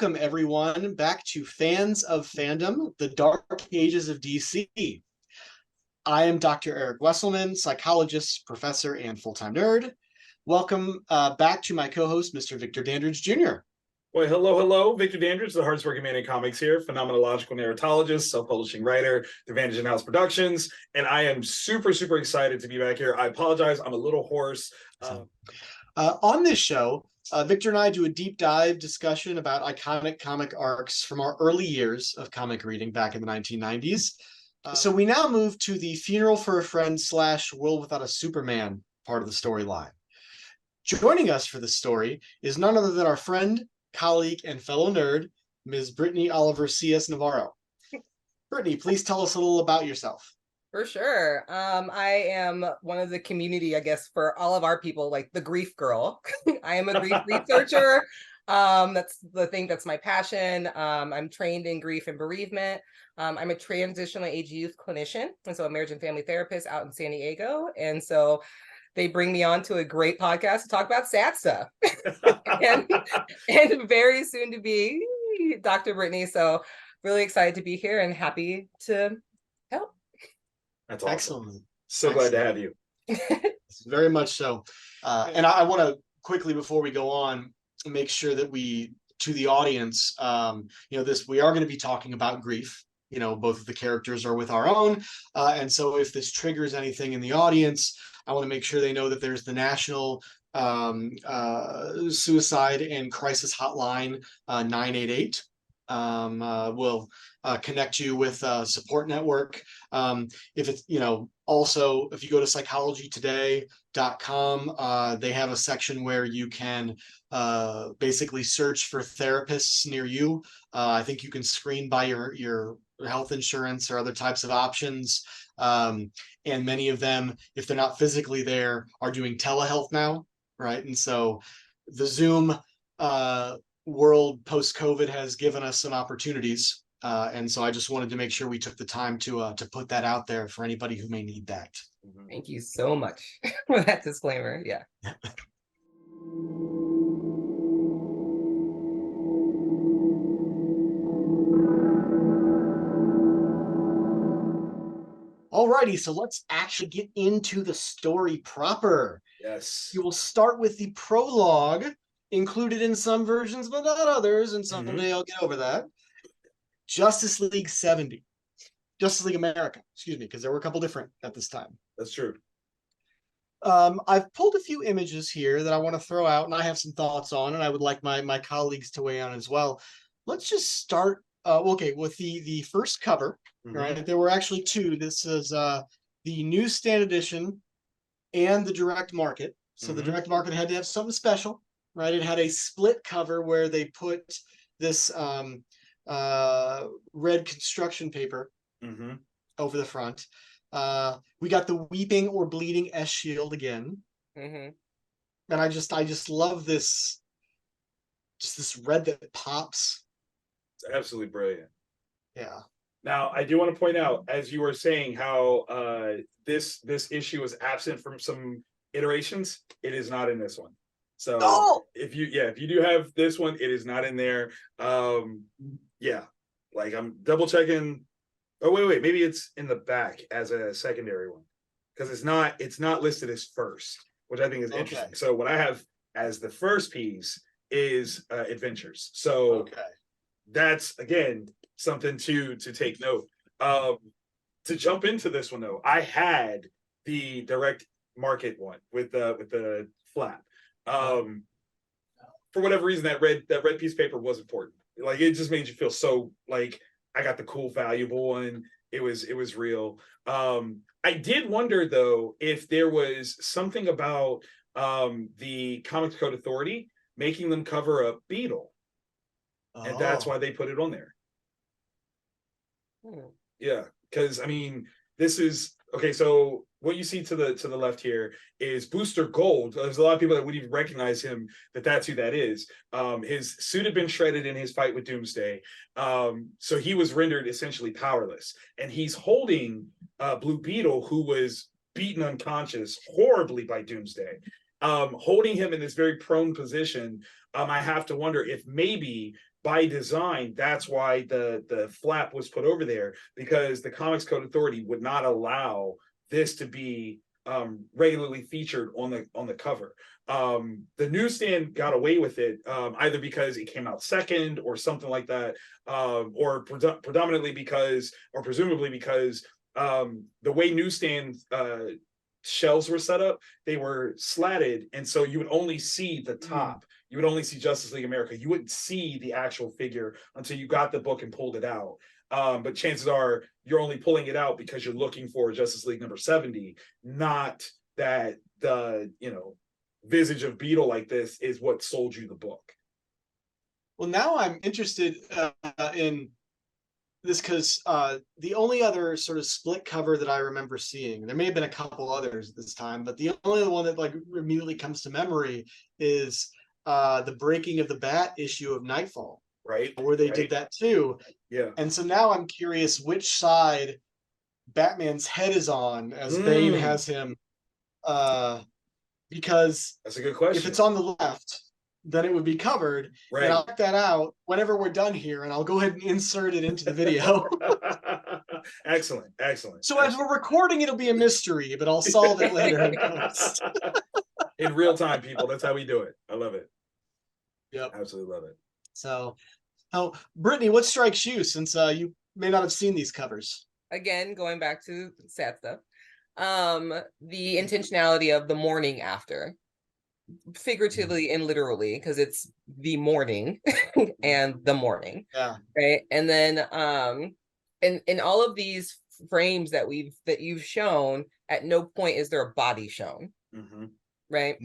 welcome everyone back to Fans of Fandom, the Dark Ages of DC. I am Dr. Eric Wesselmann, psychologist, professor, and full-time nerd. Welcome back to my co-host, Mr. Victor Dandridge Jr. Well, hello. Victor Dandridge, the hardest working man in comics here, phenomenological narratologist, self-publishing writer, Advantage In-House Productions, and I am super excited to be back here. I apologize, I'm a little hoarse. On this show, Victor and I do a deep dive discussion about iconic comic arcs from our early years of comic reading back in the 1990s. So we now move to the Funeral for a Friend / World Without a Superman part of the storyline. Joining us for this story is none other than our friend, colleague, and fellow nerd, Ms. Brittani Oliver Sillas Navarro. Brittani, please tell us a little about yourself. For sure. I am one of the community, I guess, for all of our people, like the grief girl. I am a grief researcher. That's the thing, that's my passion. I'm trained in grief and bereavement. I'm a transitional age youth clinician, and so a marriage and family therapist out in San Diego. And so they bring me on to a great podcast to talk about sad stuff. and very soon to be Dr. Brittani. So really excited to be here and happy to help. That's awesome. Excellent. So glad to have you. Very much so. And I want to quickly, before we go on, make sure that we, to the audience, we are going to be talking about grief. Both of the characters are with our own. And so if this triggers anything in the audience, I want to make sure they know that there's the National Suicide and Crisis Hotline 988. We'll connect you with a support network. If it's, also, if you go to psychologytoday.com, they have a section where you can basically search for therapists near you. I think you can screen by your health insurance or other types of options. And many of them, if they're not physically there, are doing telehealth now, right? And so the Zoom world post-COVID has given us some opportunities. And so I just wanted to make sure we took the time to put that out there for anybody who may need that. Thank you so much for that disclaimer. Yeah. Alrighty, so let's actually get into the story proper. Yes. You will start with the prologue, included in some versions, but not others, and someday I'll get over that. Justice League 70. Justice League America, excuse me, because there were a couple different at this time. That's true. I've pulled a few images here that I want to throw out, and I have some thoughts on, and I would like my colleagues to weigh on as well. Let's just start, with the first cover, right? There were actually two. This is the newsstand edition and the direct market. So the direct market had to have something special, right? It had a split cover where they put this red construction paper over the front. We got the weeping or bleeding S shield again. And I just love this, just this red that pops. It's absolutely brilliant. Yeah. Now, I do want to point out, as you were saying, how this issue was absent from some iterations. It is not in this one. So if you do have this one, it is not in there. Like I'm double checking. Oh wait, maybe it's in the back as a secondary one, because it's not listed as first, which I think is interesting. So what I have as the first piece is adventures. So that's again something to take note. To jump into this one though, I had the direct market one with the flap. For whatever reason, that red piece of paper was important. Like it just made you feel so like I got the cool, valuable one. It was real. I did wonder though if there was something about the Comics Code Authority making them cover a Beetle, and that's why they put it on there. Yeah, because I mean, this is okay. So what you see to the left here is Booster Gold. There's a lot of people that wouldn't even recognize him, that's who that is. His suit had been shredded in his fight with Doomsday. So he was rendered essentially powerless. And he's holding Blue Beetle, who was beaten unconscious horribly by Doomsday. Holding him in this very prone position, I have to wonder if maybe by design, that's why the flap was put over there, because the Comics Code Authority would not allow this to be regularly featured on the cover. The newsstand got away with it, either because it came out second or something like that, or predominantly because, or presumably because, the way newsstand shelves were set up, they were slatted, and so you would only see the top. You would only see Justice League America. You wouldn't see the actual figure until you got the book and pulled it out. But chances are you're only pulling it out because you're looking for Justice League number 70, not that the, you know, visage of Beetle like this is what sold you the book. Well, now I'm interested in this because the only other sort of split cover that I remember seeing, there may have been a couple others this time, but the only one that like immediately comes to memory is the Breaking of the Bat issue of Nightfall, Right, where they did that too. Yeah. And so now I'm curious which side Batman's head is on as Bane has him, because that's a good question. if it's on the left, then it would be covered. Right. And I'll check that out whenever we're done here, and I'll go ahead and insert it into the video. Excellent. So as we're recording, it'll be a mystery, but I'll solve it later. In real time, people. That's how we do it. I love it. Yep. Absolutely love it. So, Brittany, what strikes you, since you may not have seen these covers? Again, going back to sad stuff, the intentionality of the morning after, figuratively and literally, because it's the morning and the morning. Yeah. Right. And then in all of these frames that you've shown, at no point is there a body shown. Right.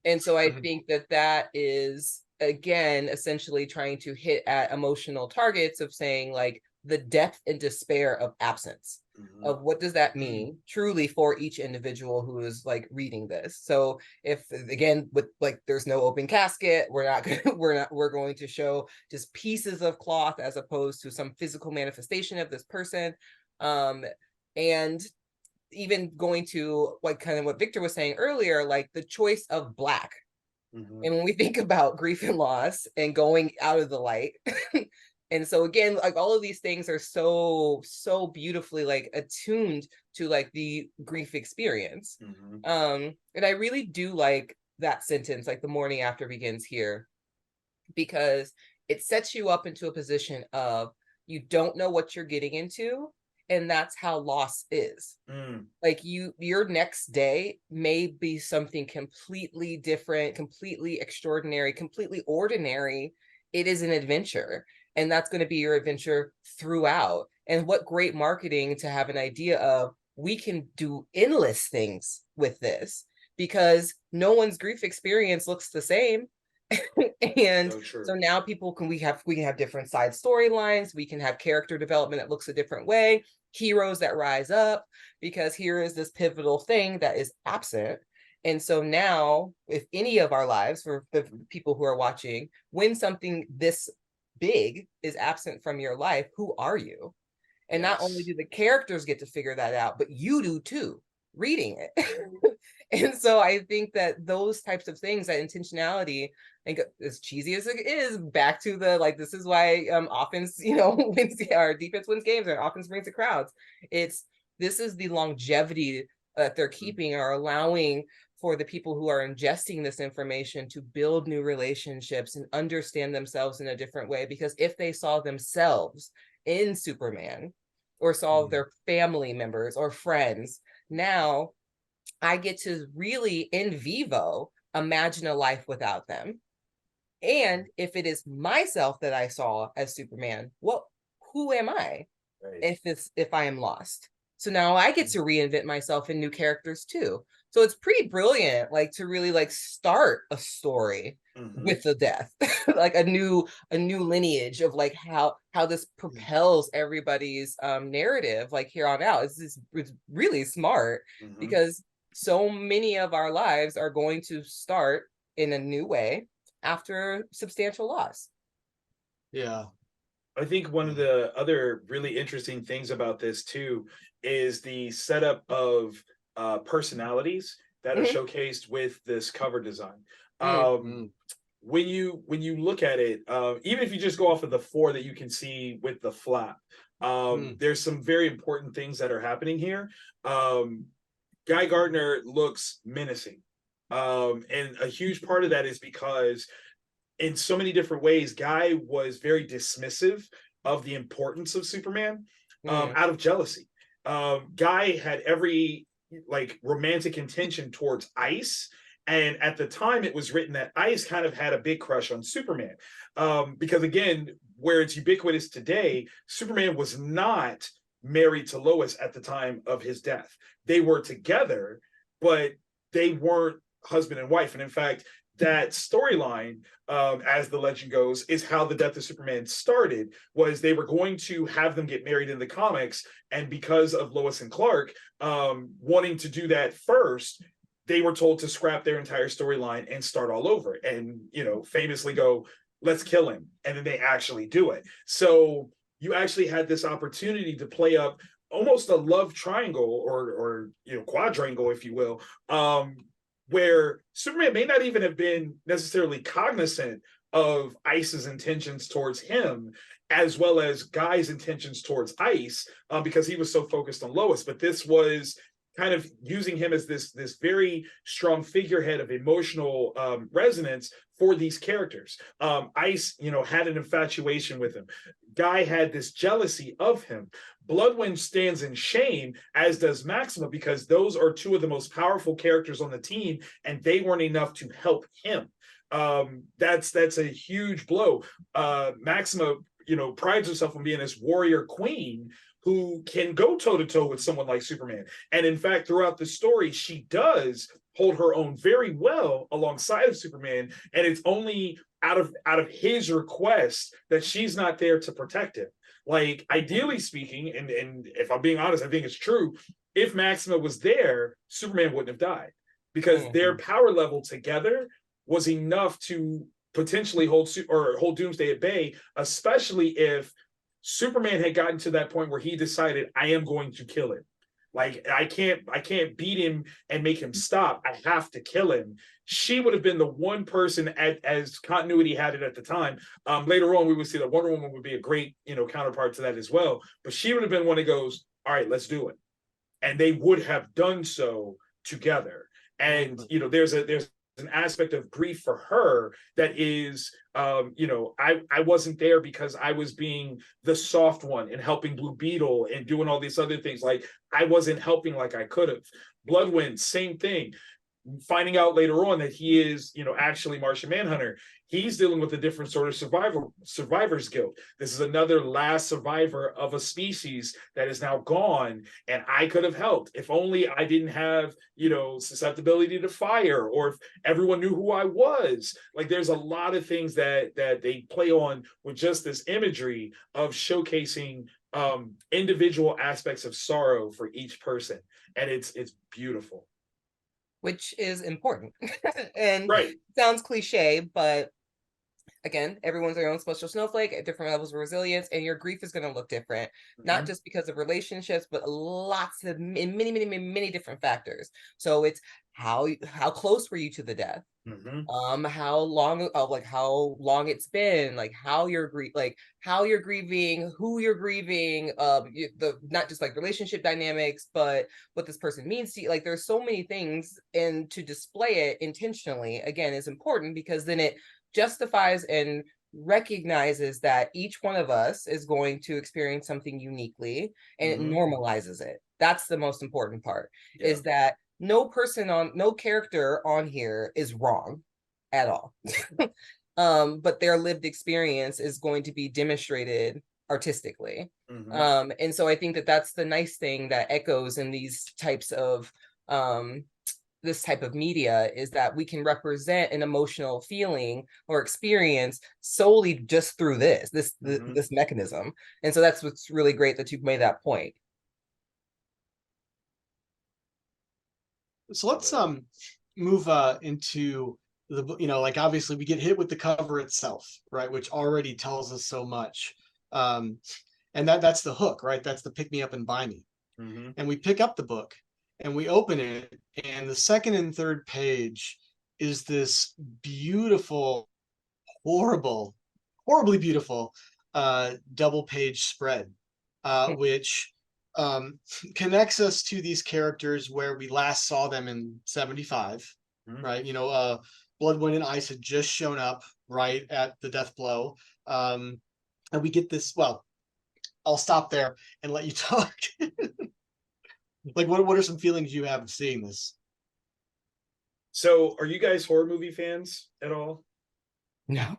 And so I think that is, again, essentially trying to hit at emotional targets of saying, like, the depth and despair of absence, of what does that mean truly for each individual who is like reading this. So if, again, with like, there's no open casket, we're going to show just pieces of cloth as opposed to some physical manifestation of this person. And even going to like kind of what Victor was saying earlier, like the choice of Black. And when we think about grief and loss and going out of the light, and so again, like all of these things are so beautifully like attuned to like the grief experience. And I really do like that sentence, like the morning after begins here, because it sets you up into a position of you don't know what you're getting into. And that's how loss is. Like your next day may be something completely different, completely extraordinary, completely ordinary. It is an adventure. And that's going to be your adventure throughout. And what great marketing to have an idea of, we can do endless things with this, because no one's grief experience looks the same. And so now we can have different side storylines, we can have character development that looks a different way, heroes that rise up, because here is this pivotal thing that is absent. And so now, if any of our lives, for the people who are watching, when something this big is absent from your life, who are you? And not only do the characters get to figure that out, but you do too, reading it. And so I think that those types of things, that intentionality, and as cheesy as it is, back to the, like, this is why offense, wins, our defense wins games, and offense brings the crowds. This is the longevity that they're keeping, or allowing for the people who are ingesting this information to build new relationships and understand themselves in a different way. Because if they saw themselves in Superman, or saw their family members or friends, now I get to really in vivo imagine a life without them. And if it is myself that I saw as Superman, well, who am I? Right. If I am lost? So now I get to reinvent myself in new characters too. So it's pretty brilliant, like, to really like start a story with the death, like a new lineage of like how this propels everybody's narrative, like here on out. It's really smart, because so many of our lives are going to start in a new way after substantial loss. Yeah. I think one of the other really interesting things about this too is the setup of personalities that are showcased with this cover design. when you look at it, even if you just go off of the 4 that you can see with the flap, there's some very important things that are happening here. Guy Gardner looks menacing. And a huge part of that is because in so many different ways, Guy was very dismissive of the importance of Superman out of jealousy. Guy had every like romantic intention towards Ice. And at the time it was written that Ice kind of had a big crush on Superman. Because again, where it's ubiquitous today, Superman was not married to Lois at the time of his death. They were together, but they weren't husband and wife. And in fact, that storyline, as the legend goes, is how the death of Superman started. Was they were going to have them get married in the comics, and because of Lois and Clark wanting to do that first, they were told to scrap their entire storyline and start all over. And famously go, let's kill him, and then they actually do it. So you actually had this opportunity to play up almost a love triangle or quadrangle, if you will, where Superman may not even have been necessarily cognizant of Ice's intentions towards him, as well as Guy's intentions towards Ice, because he was so focused on Lois. But this was kind of using him as this very strong figurehead of emotional resonance for these characters. Ice, had an infatuation with him. Guy had this jealousy of him. Bloodwind stands in shame, as does Maxima, because those are two of the most powerful characters on the team, and they weren't enough to help him. That's a huge blow. Maxima, prides herself on being this warrior queen who can go toe-to-toe with someone like Superman. And in fact, throughout the story, she does hold her own very well alongside of Superman. And it's only out of his request that she's not there to protect him. Like, ideally speaking, and if I'm being honest, I think it's true, if Maxima was there, Superman wouldn't have died, because their power level together was enough to potentially hold Doomsday at bay, especially if Superman had gotten to that point where he decided, I am going to kill him. Like, I can't beat him and make him stop. I have to kill him. She would have been the one person, as continuity had it at the time. Later on, we would see that Wonder Woman would be a great, counterpart to that as well. But she would have been one that goes, all right, let's do it. And they would have done so together. And, there's an aspect of grief for her that is, I wasn't there because I was being the soft one and helping Blue Beetle and doing all these other things. Like, I wasn't helping like I could have. Bloodwind, same thing. Finding out later on that he is, actually Martian Manhunter. He's dealing with a different sort of survivor's guilt. This is another last survivor of a species that is now gone, and I could have helped if only I didn't have, susceptibility to fire, or if everyone knew who I was. Like, there's a lot of things that they play on with just this imagery of showcasing individual aspects of sorrow for each person, and it's beautiful. Which is important. And right. Sounds cliche, but again, everyone's their own special snowflake at different levels of resilience, and your grief is going to look different, not just because of relationships, but lots of many different factors. So it's how close were you to the death? How long it's been, like how you're grieving, who you're grieving, not just like relationship dynamics, but what this person means to you. Like, there's so many things, and to display it intentionally, again, is important, because then it justifies and recognizes that each one of us is going to experience something uniquely, and it normalizes it. That's the most important part, is that no character on here is wrong at all. But their lived experience is going to be demonstrated artistically. And so I think that that's the nice thing that echoes in these types of this type of media, is that we can represent an emotional feeling or experience solely just through this mechanism. And so that's what's really great that you've made that point. So let's move into the, like, obviously we get hit with the cover itself, right, which already tells us so much, and that's the hook, right? That's the pick me up and buy me. And we pick up the book and we open it, and the second and third page is this beautiful horribly beautiful double page spread, which connects us to these characters where we last saw them in 75, right? You know, Blood, Wind, and Ice had just shown up right at the death blow. And we get this, well, I'll stop there and let you talk. Like, what are some feelings you have of seeing this? So, are you guys horror movie fans at all? No.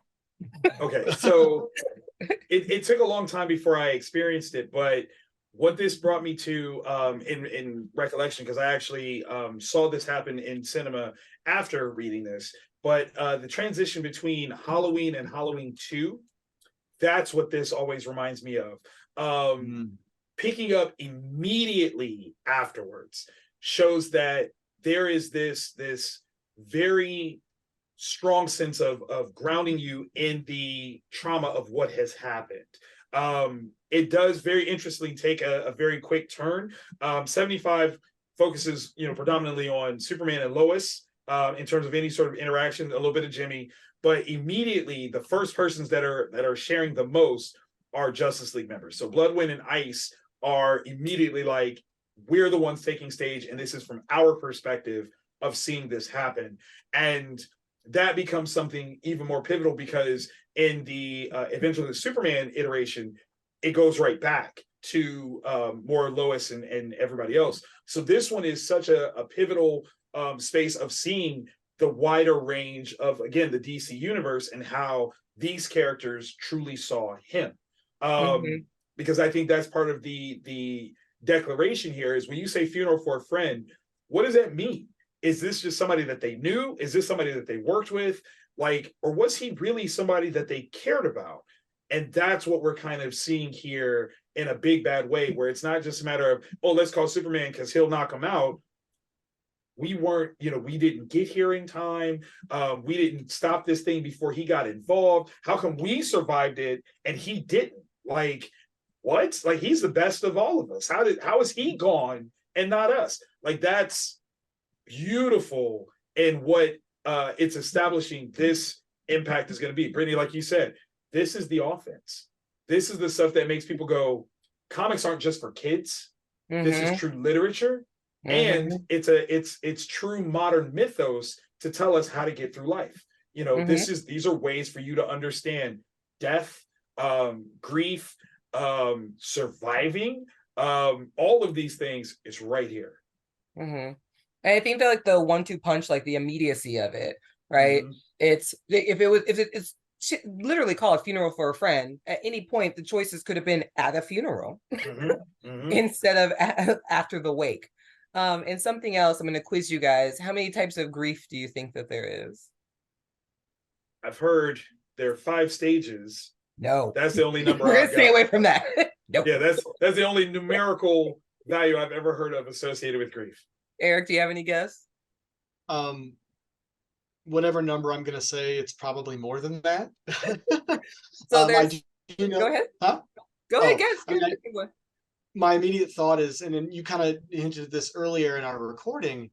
Okay, so it took a long time before I experienced it, but what this brought me to in recollection, because I actually saw this happen in cinema after reading this, but the transition between Halloween and Halloween 2, that's what this always reminds me of. Picking up immediately afterwards shows that there is this very strong sense of grounding you in the trauma of what has happened. It does very interestingly take a very quick turn. 75 focuses, predominantly on Superman and Lois in terms of any sort of interaction, a little bit of Jimmy, but immediately the first persons that are sharing the most are Justice League members. So Blood, Wind, and Ice are immediately like, we're the ones taking stage, and this is from our perspective of seeing this happen. And that becomes something even more pivotal, because in the eventually the Superman iteration, it goes right back to more Lois and everybody else. So this one is such a pivotal space of seeing the wider range of, again, the DC universe and how these characters truly saw him. Because I think that's part of the declaration here is when you say funeral for a friend, what does that mean? Is this just somebody that they knew? Is this somebody that they worked with? Like, or was he really somebody that they cared about? And that's what we're kind of seeing here in a big bad way, where it's not just a matter of, oh, let's call Superman because he'll knock him out. We weren't, we didn't get here in time. We didn't stop this thing before he got involved. How come we survived it and he didn't? Like, what? Like, he's the best of all of us. How is he gone and not us? Like, that's beautiful in what it's establishing this impact is going to be. Brittany, like you said, this is the offense. This is the stuff that makes people go, comics aren't just for kids. This is true literature. And it's true modern mythos to tell us how to get through life. These are ways for you to understand death, grief, surviving, all of these things is right here. And I think that, like, the 1-2 punch, like the immediacy of it, right? It's it's literally called a funeral for a friend. At any point, the choices could have been at a funeral instead of after the wake. And something else, I'm going to quiz you guys. How many types of grief do you think that there is? I've heard there are 5 stages. No, that's the only number. We're going to stay away from that. Nope. Yeah, that's the only numerical value I've ever heard of associated with grief. Eric, do you have any guess? Whatever number I'm going to say, it's probably more than that. So there's. Go ahead. Huh? Go ahead, guess. My immediate thought is, and then you kind of hinted at this earlier in our recording,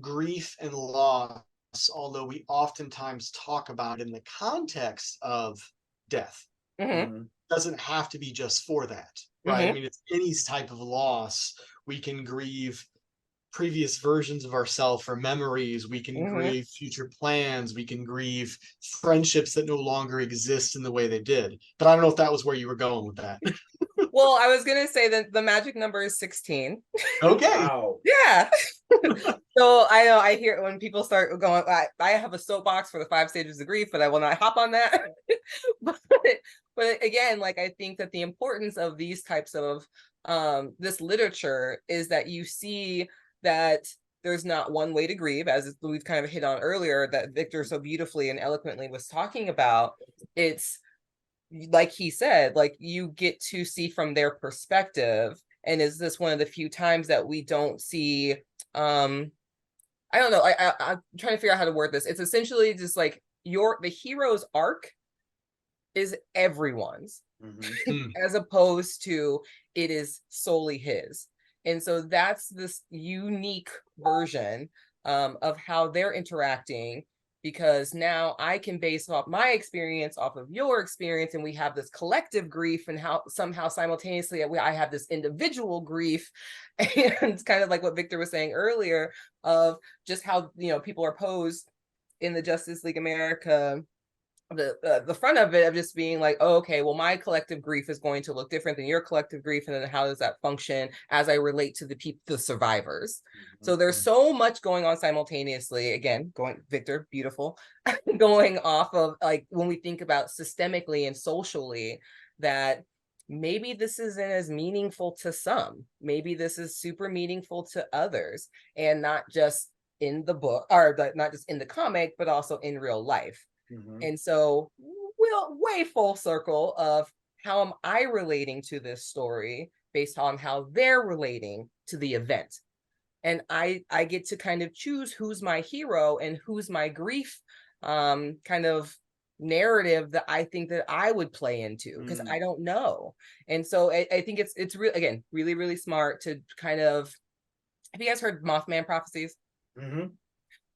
grief and loss, although we oftentimes talk about it in the context of death, doesn't have to be just for that, right? I mean, it's any type of loss. We can grieve previous versions of ourselves or memories. We can grieve future plans. We can grieve friendships that no longer exist in the way they did. But I don't know if that was where you were going with that. Well, I was going to say that the magic number is 16. Okay. Wow. Yeah. So I hear when people start going, I have a soapbox for the 5 stages of grief, but I will not hop on that. but again, like, I think that the importance of these types of this literature is that you see that there's not one way to grieve, as we've kind of hit on earlier, that Victor so beautifully and eloquently was talking about. It's like he said, like, you get to see from their perspective. And is this one of the few times that we don't see, I don't know, I'm trying to figure out how to word this. It's essentially just like the hero's arc is everyone's, as opposed to it is solely his. And so that's this unique version of how they're interacting, because now I can base off my experience off of your experience, and we have this collective grief, and how somehow simultaneously I have this individual grief. And kind of like what Victor was saying earlier of just how, you know, people are posed in the Justice League America, the front of it of just being like, oh, okay, well, my collective grief is going to look different than your collective grief, and then how does that function as I relate to the survivors? So there's so much going on simultaneously. Again, going Victor, beautiful, going off of like when we think about systemically and socially, that maybe this isn't as meaningful to some, maybe this is super meaningful to others, and not just in the book, or not just in the comic, but also in real life. And so we'll way full circle of how am I relating to this story based on how they're relating to the event. And I get to kind of choose who's my hero and who's my grief kind of narrative that I think that I would play into, because I don't know. And so I think it's really, again, really, really smart to kind of, have you guys heard Mothman prophecies?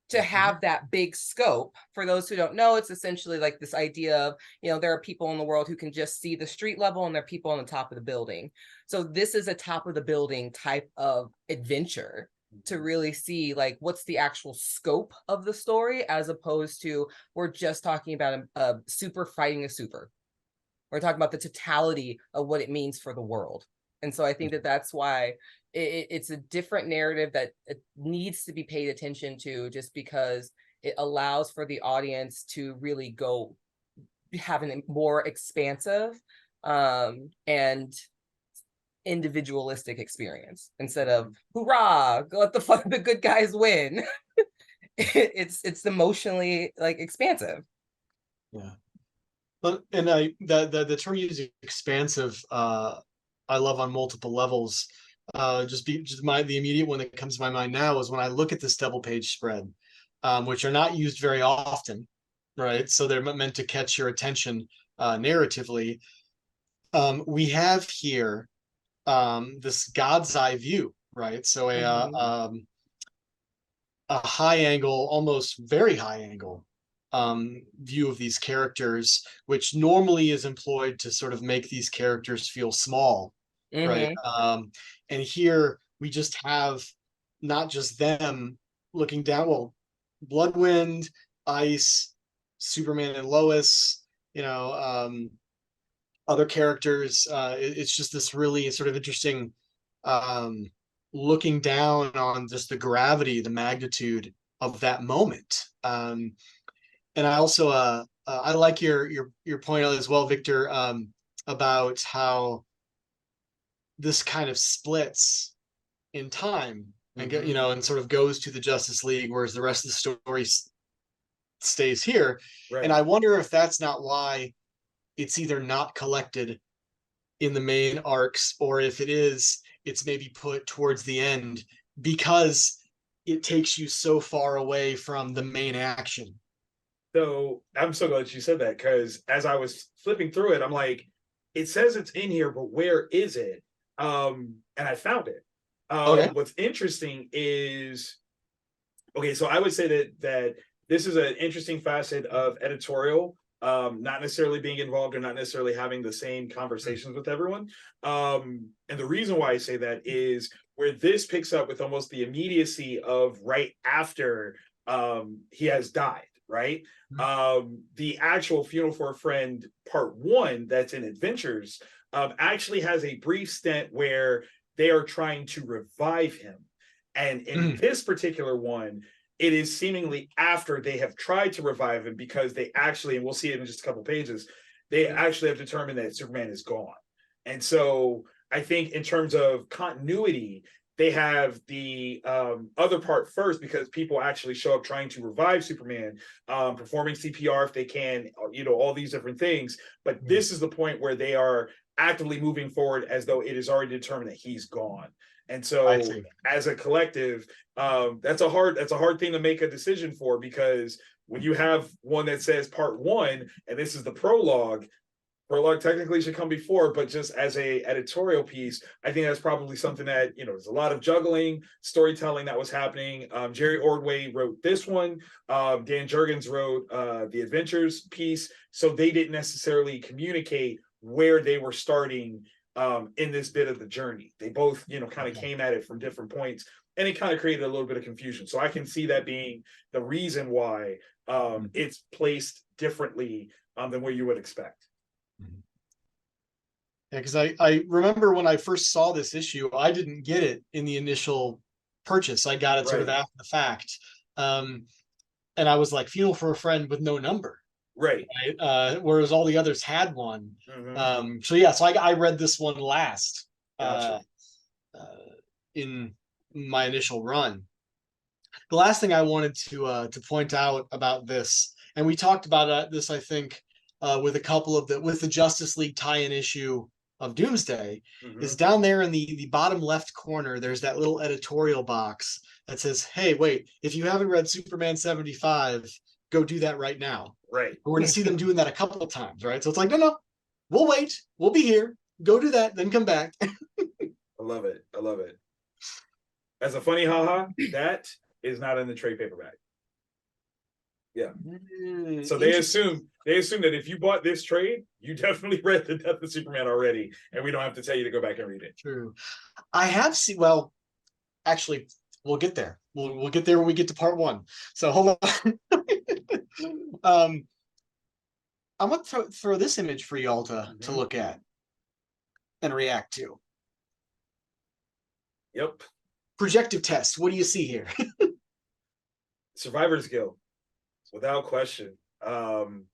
To have that big scope. For those who don't know, it's essentially like this idea of, you know, there are people in the world who can just see the street level, and there are people on the top of the building. So this is a top of the building type of adventure to really see like what's the actual scope of the story, as opposed to we're just talking about a super fighting a super. We're talking about the totality of what it means for the world. And so I think that that's why it's a different narrative that it needs to be paid attention to, just because it allows for the audience to really go have a more expansive and individualistic experience, instead of hoorah, let the good guys win. It's emotionally like expansive. Yeah. But and the term used, expansive, I love on multiple levels. The immediate one that comes to my mind now is when I look at this double page spread, which are not used very often, right? So they're meant to catch your attention narratively. We have here this God's eye view, right? So a high angle, almost very high angle view of these characters, which normally is employed to sort of make these characters feel small, right? And here we just have not just them looking down, well, Bloodwind, Ice, Superman and Lois, you know, other characters. It's just this really sort of interesting looking down on just the gravity, the magnitude of that moment. And I also I like your point as well, Victor, about how this kind of splits in time and you know, and sort of goes to the Justice League, whereas the rest of the story stays here. Right. And I wonder if that's not why it's either not collected in the main arcs, or if it is, it's maybe put towards the end, because it takes you so far away from the main action. So I'm so glad you said that, because as I was flipping through it, I'm like, it says it's in here, but where is it? And I found it. Okay. What's interesting is, okay, so I would say that this is an interesting facet of editorial, not necessarily being involved or not necessarily having the same conversations with everyone. And the reason why I say that is where this picks up with almost the immediacy of right after he has died, right? The actual Funeral for a Friend part 1 that's in Adventures actually has a brief stint where they are trying to revive him. And in this particular one, it is seemingly after they have tried to revive him, because they actually, and we'll see it in just a couple pages, they actually have determined that Superman is gone. And so I think in terms of continuity, they have the other part first, because people actually show up trying to revive Superman, performing CPR if they can, you know, all these different things. But this is the point where they are actively moving forward as though it is already determined that he's gone. And so as a collective, that's a hard thing to make a decision for, because when you have one that says part 1 and this is the prologue, prologue technically should come before, but just as a editorial piece, I think that's probably something that, there's a lot of juggling, storytelling that was happening. Jerry Ordway wrote this one. Dan Jurgens wrote the Adventures piece. So they didn't necessarily communicate where they were starting in this bit of the journey. They both, kind of came at it from different points, and it kind of created a little bit of confusion. So I can see that being the reason why it's placed differently than what you would expect. Yeah, because I remember when I first saw this issue, I didn't get it in the initial purchase. I got it sort of Right. after the fact. And I was like, Funeral for a Friend with no number. Right. Whereas all the others had one. Mhm. So I read this one last Gotcha. in my initial run. The last thing I wanted to point out about this, and we talked about this, I think, with a couple of with the Justice League tie-in issue of Doomsday, is Mhm. down there in the bottom left corner. There's that little editorial box that says, "Hey, wait! If you haven't read Superman 75, go do that right now." Right. We're going to see them doing that a couple of times, right? So it's like, no, we'll wait. We'll be here. Go do that, then come back. I love it. I love it. As a funny haha, that is not in the trade paperback. Yeah. So they assume that if you bought this trade, you definitely read The Death of Superman already, and we don't have to tell you to go back and read it. True. I have seen. Well, actually, we'll get there. We'll get there when we get to part one. So hold on. I'm gonna throw this image for y'all to look at and react to. Yep. Projective test. What do you see here? Survivor's Guild, without question. And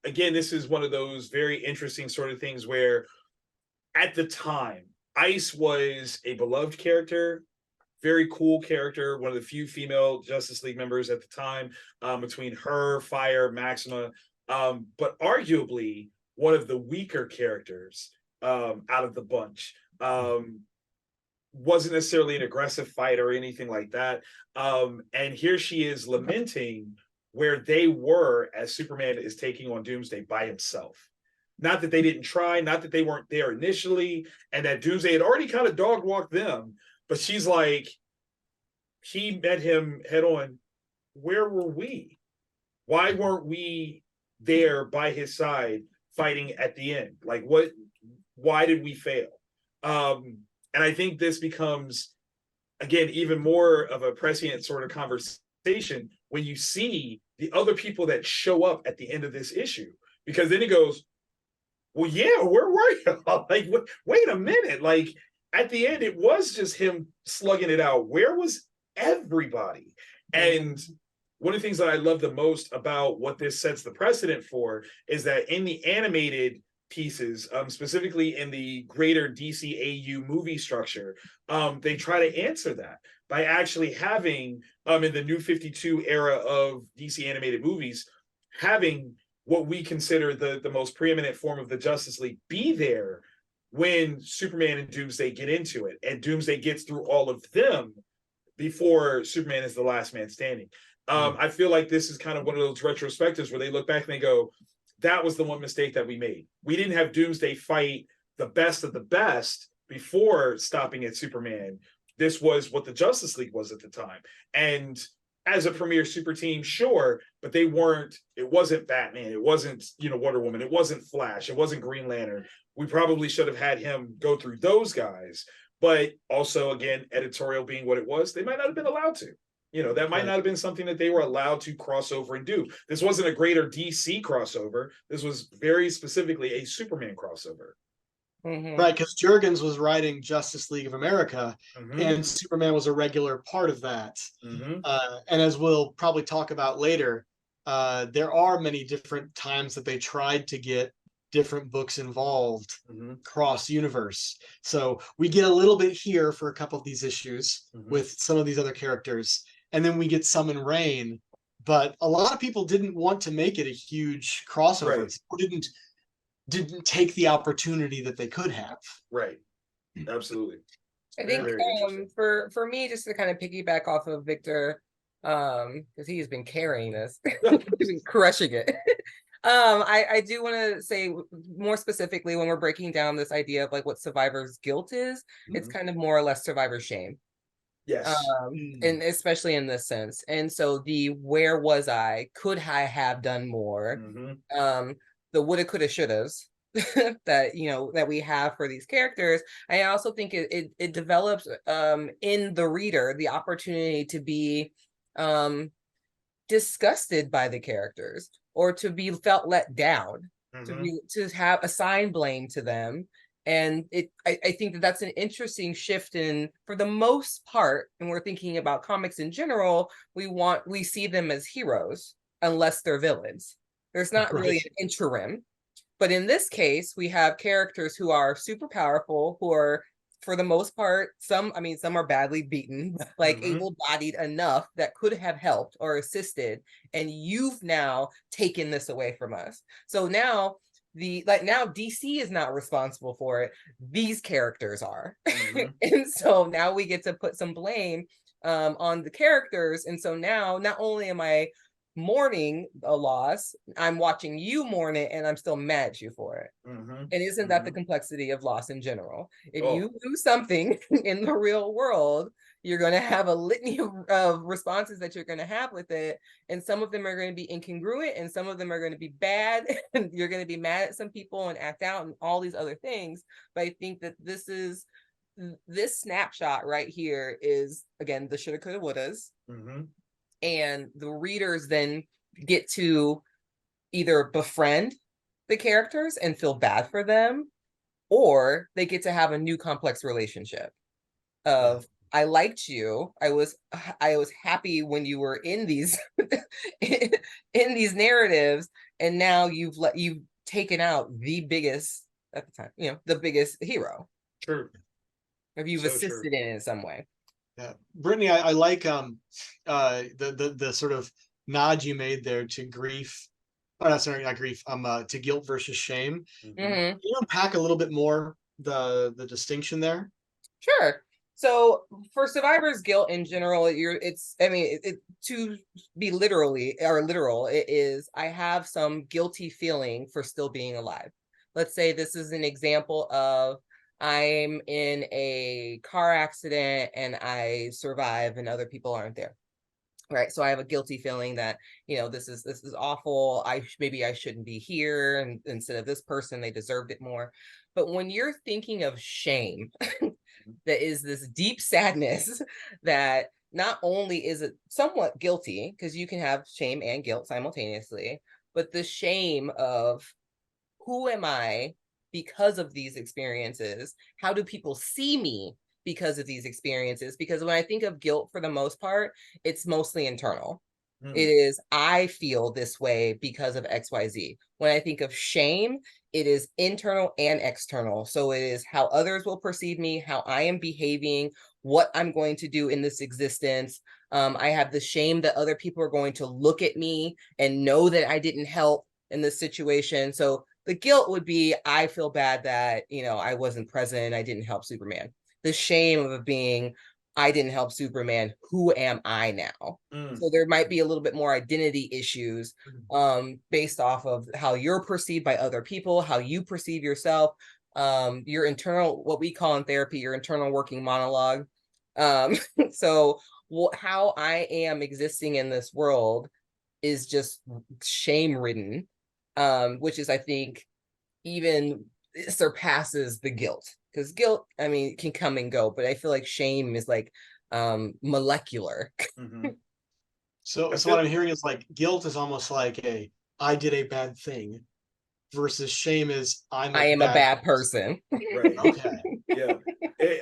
again, this is one of those very interesting sort of things where at the time, Ice was a beloved character, very cool character, one of the few female Justice League members at the time, between her, Fire, Maxima, but arguably one of the weaker characters out of the bunch. Wasn't necessarily an aggressive fighter or anything like that. And here she is lamenting where they were as Superman is taking on Doomsday by himself. Not that they didn't try, not that they weren't there initially, and that Doomsday had already kind of dog walked them, but she's like, he met him head on. Where were we? Why weren't we there by his side fighting at the end? Like, what? Why did we fail? And I think this becomes, again, even more of a prescient sort of conversation when you see the other people that show up at the end of this issue. Because then it goes, well, yeah, where were you? Like, wait a minute. Like, at the end, it was just him slugging it out. Where was everybody? And one of the things that I love the most about what this sets the precedent for is that in the animated pieces, specifically in the greater DCAU movie structure, they try to answer that by actually having, in the New 52 era of DC animated movies, having what we consider the most preeminent form of the Justice League be there when Superman and Doomsday get into it, and Doomsday gets through all of them before Superman is the last man standing. I feel like this is kind of one of those retrospectives where they look back and they go, that was the one mistake that we made. We didn't have Doomsday fight the best of the best before stopping at Superman. This was what the Justice League was at the time. And as a premier super team, sure, but they weren't, it wasn't Batman, it wasn't, Wonder Woman, it wasn't Flash, it wasn't Green Lantern. We probably should have had him go through those guys. But also, again, editorial being what it was, they might not have been allowed to. That might not have been something that they were allowed to cross over and do. This wasn't a greater DC crossover. This was very specifically a Superman crossover. Right, because Jurgens was writing Justice League of America, and Superman was a regular part of that. And as we'll probably talk about later, there are many different times that they tried to get different books involved cross universe. So we get a little bit here for a couple of these issues with some of these other characters, and then we get some in Reign. But a lot of people didn't want to make it a huge crossover. Right. Didn't take the opportunity that they could have. Right. Absolutely. I think for me, just to kind of piggyback off of Victor, because he has been carrying us, he's been crushing it. I do want to say more specifically when we're breaking down this idea of like what survivor's guilt is, it's kind of more or less survivor's shame. Yes. And especially in this sense. And so the where was I? Could I have done more? The woulda, coulda, shouldas that that we have for these characters. I also think it develops in the reader the opportunity to be disgusted by the characters or to be felt let down, to have assign blame to them. And I think that that's an interesting shift in, for the most part, and we're thinking about comics in general, we see them as heroes unless they're villains. There's not really an interim. But in this case, we have characters who are super powerful, who are, for the most part, some are badly beaten, like able-bodied enough that could have helped or assisted, and you've now taken this away from us. So now now DC is not responsible for it. These characters are. And so now we get to put some blame on the characters. And so now not only am I mourning a loss, I'm watching you mourn it, and I'm still mad at you for it. And isn't that the complexity of loss in general? If you lose something in the real world, you're going to have a litany of responses that you're going to have with it, and some of them are going to be incongruent, and some of them are going to be bad, and you're going to be mad at some people and act out and all these other things. But I think that this snapshot right here is, again, the shoulda, coulda, wouldas. And the readers then get to either befriend the characters and feel bad for them, or they get to have a new complex relationship of, I liked you. I was happy when you were in these in these narratives, and now you've taken out the biggest at the time, the biggest hero. True. If you've assisted in some way. Yeah, Brittany, I like the sort of nod you made there to grief. Oh, no, sorry, not grief. To guilt versus shame. Can you unpack a little bit more the distinction there? Sure. So for survivor's guilt in general, to be literal, it is, I have some guilty feeling for still being alive. Let's say this is an example of, I'm in a car accident and I survive and other people aren't there. Right. So I have a guilty feeling that, this is awful. Maybe I shouldn't be here. And instead of this person, they deserved it more. But when you're thinking of shame, that is this deep sadness that not only is it somewhat guilty, because you can have shame and guilt simultaneously, but the shame of, who am I because of these experiences? How do people see me because of these experiences? Because when I think of guilt, for the most part, it's mostly internal. It is, I feel this way because of XYZ. When I think of shame, it is internal and external. So it is how others will perceive me, how I am behaving, what I'm going to do in this existence. I have the shame that other people are going to look at me and know that I didn't help in this situation. So the guilt would be, I feel bad that, I wasn't present, I didn't help Superman. The shame of being, I didn't help Superman, who am I now? So there might be a little bit more identity issues based off of how you're perceived by other people, how you perceive yourself, your internal, what we call in therapy, your internal working monologue. So how I am existing in this world is just shame-ridden. Which is, I think, even surpasses the guilt, because guilt, can come and go, but I feel like shame is like molecular. So what I'm hearing is like guilt is almost like I did a bad thing, versus shame is I am a bad person. Right. Okay. Yeah.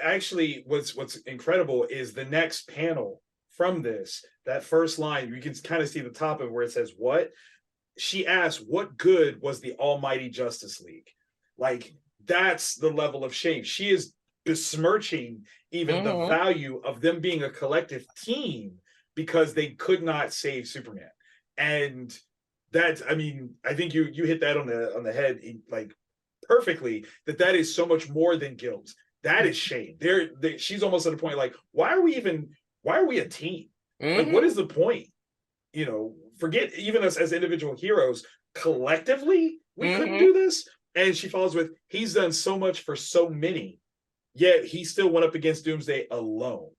Actually, what's incredible is the next panel from this, that first line, you can kind of see the top of it where it says, what? She asked, what good was the almighty Justice League? Like, that's the level of shame. She is besmirching even the value of them being a collective team because they could not save Superman. And that's, I think you hit that on the head, like, perfectly, that is so much more than guilt. That is shame. She's almost at a point like, why are we a team? Like, what is the point? Forget even us as individual heroes. collectively we couldn't do this. And she follows with, he's done so much for so many, yet he still went up against Doomsday alone.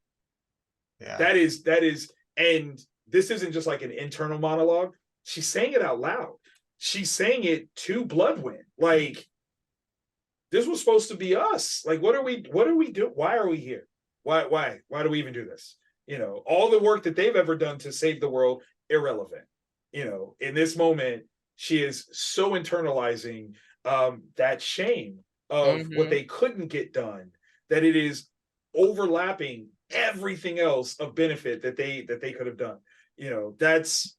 Yeah. That is, and this isn't just like an internal monologue. She's saying it out loud. She's saying it to Bloodwind. Like, this was supposed to be us. Like, what are we doing? Why are we here? Why do we even do this? You know, all the work that they've ever done to save the world, irrelevant. You know, in this moment, she is so internalizing that shame of what they couldn't get done, that it is overlapping everything else of benefit that they could have done. You know, that's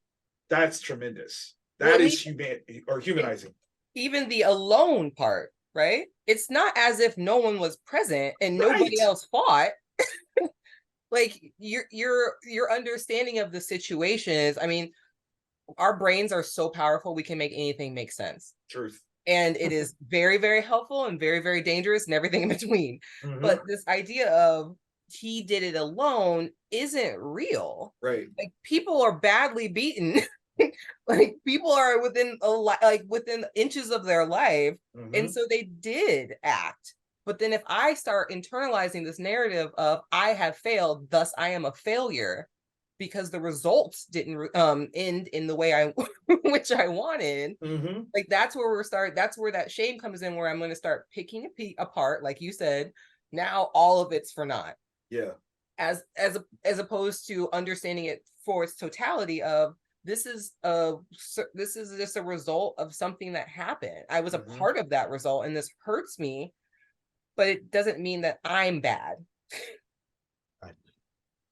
tremendous. That is humanizing. Even the alone part, right? It's not as if no one was present and nobody else fought. Like, your understanding of the situation is, I mean, our brains are so powerful, we can make anything make sense. Truth. And it is very, very helpful and very, very dangerous and everything in between. But this idea of he did it alone isn't real. Right. Like, people are badly beaten. Like, people are within within inches of their life. And so they did act. But then if I start internalizing this narrative of I have failed, thus I am a failure, because the results didn't end in the way I which I wanted. Like, that's where that's where that shame comes in, where I'm going to start picking apart, like you said. Now all of it's for naught. Yeah. As opposed to understanding it for its totality of, this is just a result of something that happened. I was a part of that result, and this hurts me, but it doesn't mean that I'm bad. Right.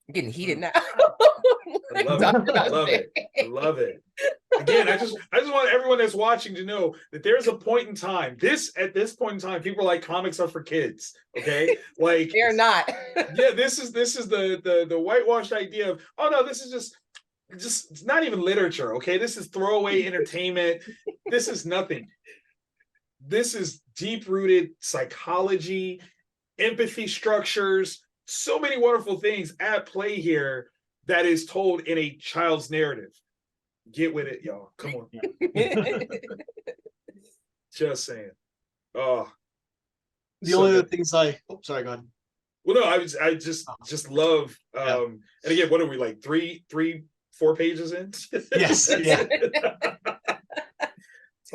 I'm getting heated now. I love it. Again, I just want everyone that's watching to know that there's a point in time. At this point in time, people are like, comics are for kids. Okay, like, they're not. Yeah, this is the whitewashed idea of, oh no, this is just it's not even literature. Okay, this is throwaway entertainment. This is nothing. This is deep-rooted psychology, empathy structures, so many wonderful things at play here that is told in a child's narrative. Get with it, y'all. Come on. Just saying. Oh. The only other things sorry, go ahead. Well, no, I just love and again, what are we, like 4 pages in? Yes. Yeah.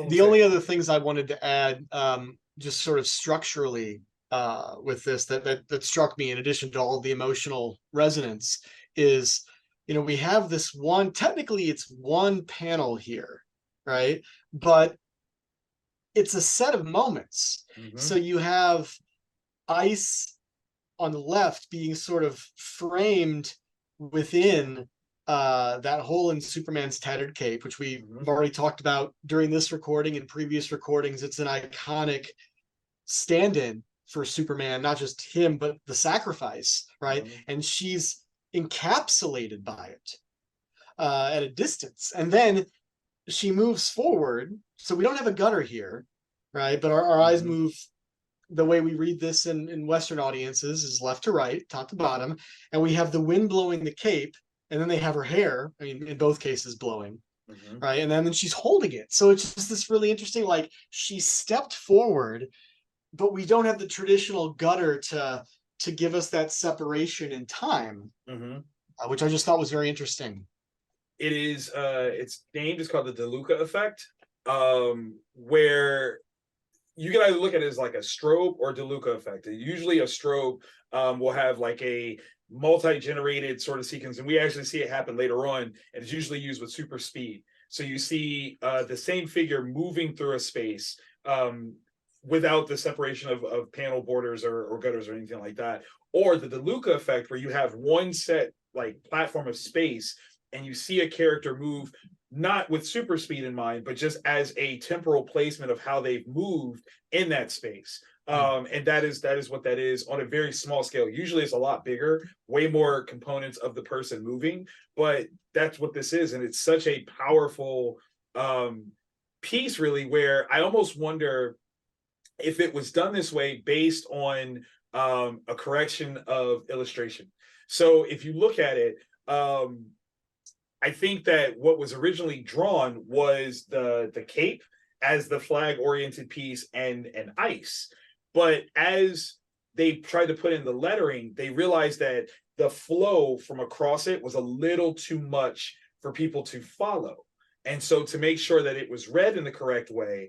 The only other things I wanted to add, just sort of structurally, with this that struck me, in addition to all the emotional resonance, is, you know, we have this one, technically it's one panel here, right? But it's a set of moments. So you have Ice on the left being sort of framed within that hole in Superman's tattered cape, which we've already talked about during this recording and previous recordings. It's an iconic stand-in for Superman, not just him, but the sacrifice, right? And she's encapsulated by it at a distance. And then she moves forward. So we don't have a gutter here, right? But our eyes move the way we read this in Western audiences, is left to right, top to bottom. And we have the wind blowing the cape, and then they have her hair, I mean, in both cases blowing, right? And then she's holding it. So it's just this really interesting, like, she stepped forward, but we don't have the traditional gutter to give us that separation in time, which I just thought was very interesting. It is, it's called the DeLuca effect, where you can either look at it as like a strobe or DeLuca effect. Usually a strobe will have like a multi-generated sort of sequence, and we actually see it happen later on, and it's usually used with super speed. So you see the same figure moving through a space without the separation of panel borders or gutters or anything like that. Or the DeLuca effect, where you have one set like platform of space, and you see a character move not with super speed in mind, but just as a temporal placement of how they've moved in that space. And that is what that is on a very small scale. Usually it's a lot bigger, way more components of the person moving, but that's what this is. And it's such a powerful piece, really, where I almost wonder if it was done this way based on a correction of illustration. So if you look at it, I think that what was originally drawn was the cape as the flag oriented piece and ice. But as they tried to put in the lettering, they realized that the flow from across it was a little too much for people to follow. And so to make sure that it was read in the correct way,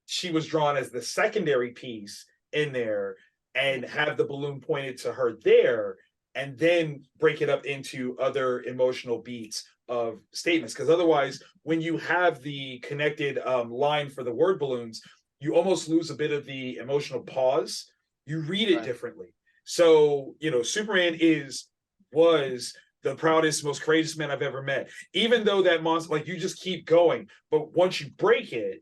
she was drawn as the secondary piece in there and have the balloon pointed to her there, and then break it up into other emotional beats of statements. Because otherwise, when you have the connected line for the word balloons, you almost lose a bit of the emotional pause. You read it differently. So, you know, Superman was the proudest, most courageous man I've ever met. Even though that monster, like, you just keep going, but once you break it,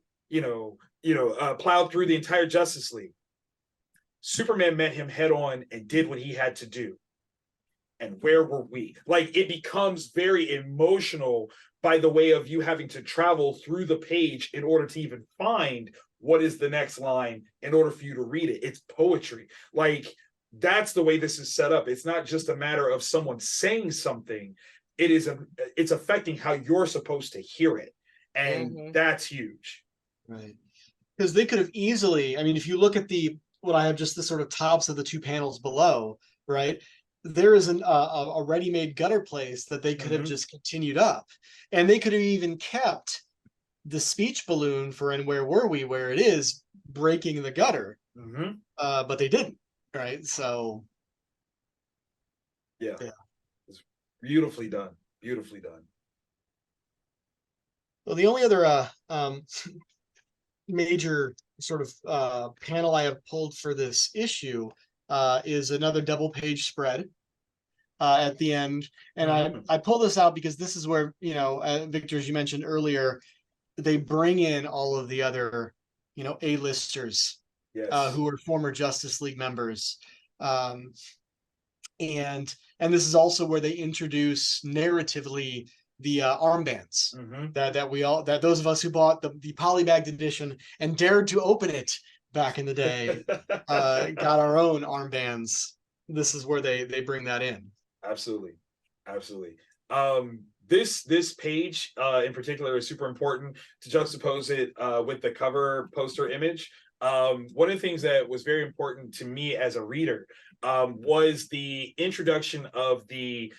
plowed through the entire Justice League. Superman met him head on and did what he had to do. And where were we? Like, it becomes very emotional by the way of you having to travel through the page in order to even find what is the next line in order for you to read it. It's poetry. Like, that's the way this is set up. It's not just a matter of someone saying something. It's affecting how you're supposed to hear it. And that's huge. Right. Because they could have easily, I mean, if you look at what I have just the sort of tops of the two panels below, right? There is a ready-made gutter place that they could have just continued up. And they could have even kept the speech balloon for "And Where Were We," where it is breaking the gutter. But they didn't, right? So yeah. It's beautifully done. Beautifully done. Well, the only other major sort of panel I have pulled for this issue is another double page spread at the end. And I pull this out because this is where, Victor, as you mentioned earlier, they bring in all of the other, A-listers who are former Justice League members. And this is also where they introduce narratively the armbands that those of us who bought the polybagged edition and dared to open it back in the day got our own armbands. This is where they bring that in. Absolutely. This page in particular is super important to juxtapose it with the cover poster image. One of the things that was very important to me as a reader was the introduction of the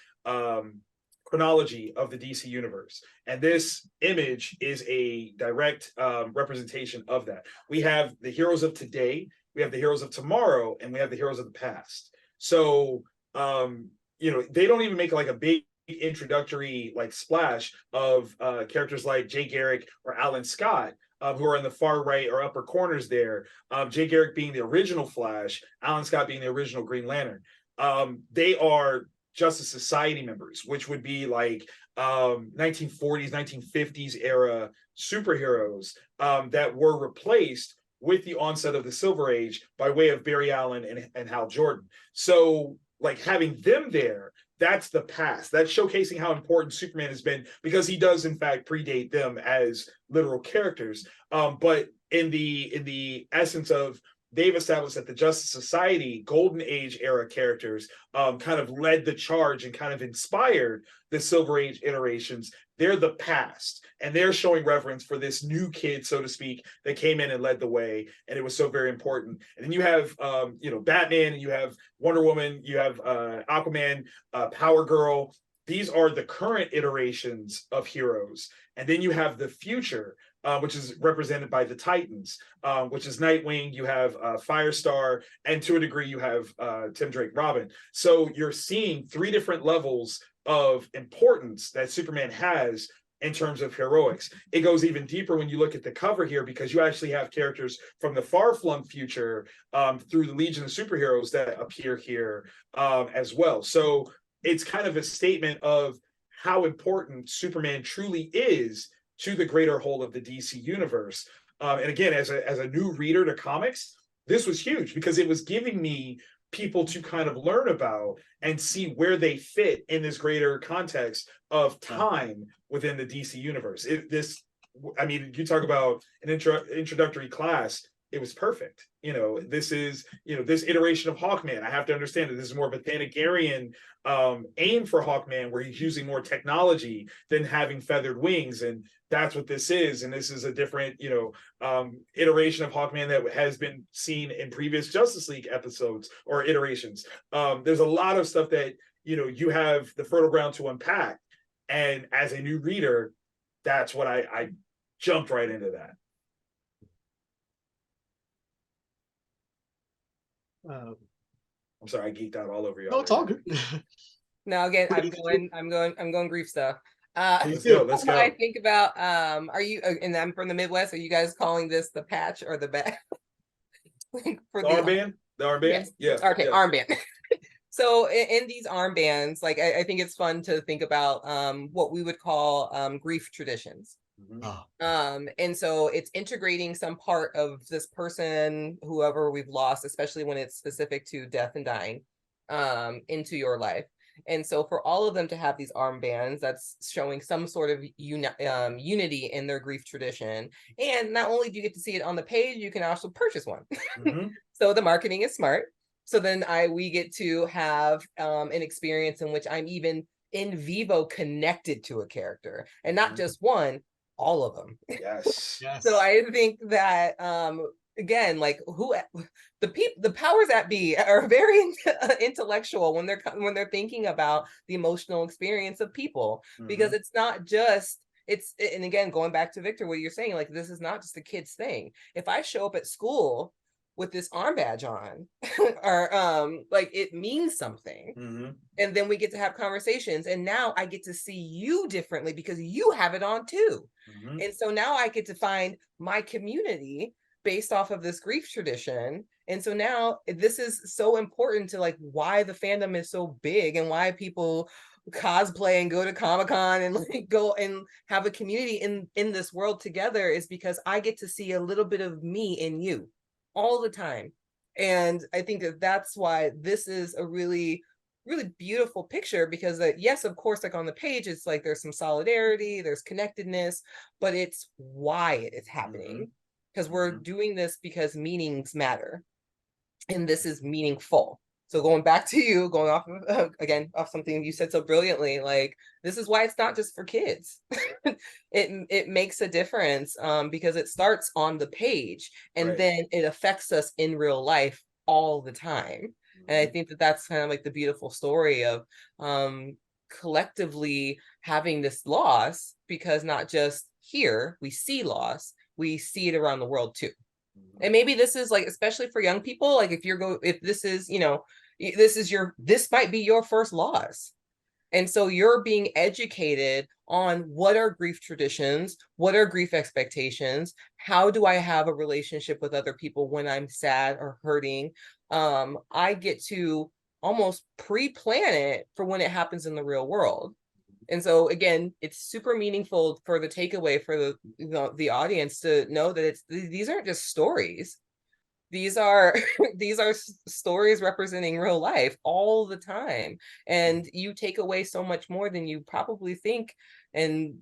chronology of the DC universe. And this image is a direct representation of that. We have the heroes of today, we have the heroes of tomorrow, and we have the heroes of the past. So, they don't even make like a big introductory like splash of characters like Jay Garrick or Alan Scott, who are in the far right or upper corners there. Jay Garrick being the original Flash, Alan Scott being the original Green Lantern. They are Justice Society members, which would be like 1940s, 1950s era superheroes that were replaced with the onset of the Silver Age by way of Barry Allen and Hal Jordan. So, like, having them there, that's the past. That's showcasing how important Superman has been, because he does in fact predate them as literal characters. But in the essence of, they've established that the Justice Society Golden Age era characters kind of led the charge and kind of inspired the Silver Age iterations. They're the past, and they're showing reverence for this new kid, so to speak, that came in and led the way, and it was so very important. And then you have, Batman, and you have Wonder Woman, you have Aquaman, Power Girl. These are the current iterations of heroes. And then you have the future, which is represented by the Titans, which is Nightwing, you have Firestar, and to a degree you have Tim Drake Robin. So you're seeing three different levels of importance that Superman has in terms of heroics. It goes even deeper when you look at the cover here, because you actually have characters from the far-flung future through the Legion of Superheroes that appear here as well. So it's kind of a statement of how important Superman truly is to the greater whole of the DC universe. And again, as a new reader to comics, this was huge, because it was giving me people to kind of learn about and see where they fit in this greater context of time within the DC universe. You talk about an introductory class. it was perfect. This is, this iteration of Hawkman. I have to understand that this is more of a Thanagarian aim for Hawkman, where he's using more technology than having feathered wings. And that's what this is. And this is a different, iteration of Hawkman that has been seen in previous Justice League episodes or iterations. There's a lot of stuff that, you have the fertile ground to unpack. And as a new reader, that's what I jumped right into that. I'm sorry, I geeked out all over you. No, it's all good. No, again, I'm going grief stuff. Let's go. I think about, are you, and I'm from the Midwest, are you guys calling this the patch or the bag? For the armband? The armband? Yes. Yeah. Okay, yeah. Armband. So in these armbands, like I think it's fun to think about what we would call grief traditions. And so it's integrating some part of this person, whoever we've lost, especially when it's specific to death and dying, into your life. And so for all of them to have these armbands, that's showing some sort of unity in their grief tradition. And not only do you get to see it on the page, you can also purchase one. So the marketing is smart. So then we get to have an experience in which I'm even in vivo connected to a character, and not just one, all of them. Yes. So I think that again, like the powers that be are very intellectual when they're thinking about the emotional experience of people, because it's not just and again, going back to Victor, what you're saying, like this is not just a kid's thing. If I show up at school with this arm badge on, or like it means something, and then we get to have conversations, and now I get to see you differently because you have it on too. And so now I get to find my community based off of this grief tradition. And so now this is so important to like why the fandom is so big and why people cosplay and go to Comic-Con and like go and have a community in this world together, is because I get to see a little bit of me in you all the time. And I think that's why this is a really, really beautiful picture, because yes, of course, like on the page, it's like there's some solidarity, there's connectedness, but it's why it is happening. Because we're doing this because meanings matter. And this is meaningful. So going back to you, going off of, again, off something you said so brilliantly, like, this is why it's not just for kids. It makes a difference because it starts on the page, and then it affects us in real life all the time. And I think that that's kind of like the beautiful story of collectively having this loss, because not just here we see loss, we see it around the world too. And maybe this is like, especially for young people, like if this is, this might be your first loss. And so you're being educated on what are grief traditions, what are grief expectations, how do I have a relationship with other people when I'm sad or hurting. I get to almost pre-plan it for when it happens in the real world. And so again, it's super meaningful for the takeaway for the audience to know that these aren't just stories. These are stories representing real life all the time, and you take away so much more than you probably think. And